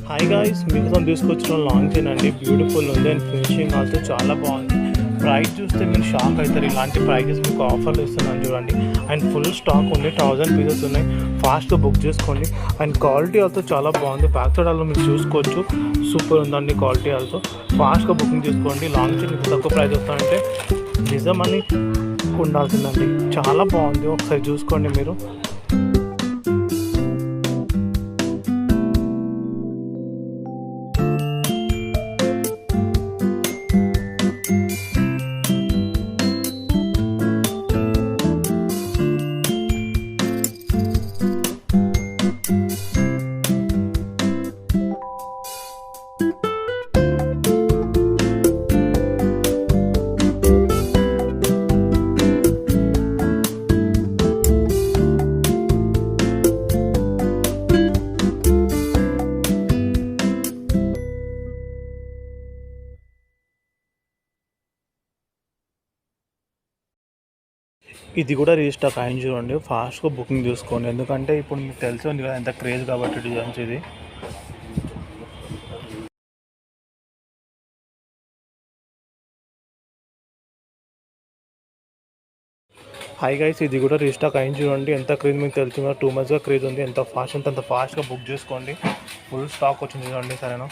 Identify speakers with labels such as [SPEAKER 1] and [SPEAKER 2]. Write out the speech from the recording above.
[SPEAKER 1] Hi guys, మీకోసం తీసుకొచ్చిన long chain అండి. బ్యూటిఫుల్ ఉంది అండ్ ఫినిషింగ్ ఆల్సో చాలా బాగుంది. ప్రైస్ చూస్తే మీరు షాక్ అవుతారు. ఇలాంటి ప్రైజెస్ మీకు ఆఫర్లు ఇస్తున్నాను చూడండి. అండ్ ఫుల్ స్టాక్ ఉంది, 1000 పీసెస్ ఉన్నాయి. ఫాస్ట్గా బుక్ చేసుకోండి. అండ్ క్వాలిటీ ఆల్సో చాలా బాగుంది. బ్యాక్ సైడ్ ఆల్సో మీరు చూసుకోవచ్చు, సూపర్ ఉందండి క్వాలిటీ ఆల్సో. ఫాస్ట్గా బుకింగ్ చేసుకోండి. లాంగ్ చైన్ ఇంత తక్కువ ప్రైస్ వస్తాయంటే నిజమని ఉండాల్సిందండి. చాలా బాగుంది, ఒకసారి చూసుకోండి మీరు. ఇది కూడా రీస్టాక్ అయింది చూడండి. ఫాస్ట్గా బుకింగ్ చేసుకోండి, ఎందుకంటే ఇప్పుడు మీకు తెలిసి ఉంది కదా ఎంత క్రేజ్ కాబట్టి డిజైన్స్ ఇది. హై గైస్, ఇది కూడా రీస్టాక్ అయింది చూడండి. ఎంత క్రేజ్ మీకు తెలిసిందో, 2 monthsగా క్రేజ్ ఉంది. ఎంత ఫాస్ట్ అంటే అంత ఫాస్ట్గా బుక్ చేసుకోండి. ఫుల్ స్టాక్ వచ్చింది చూడండి, సరేనా.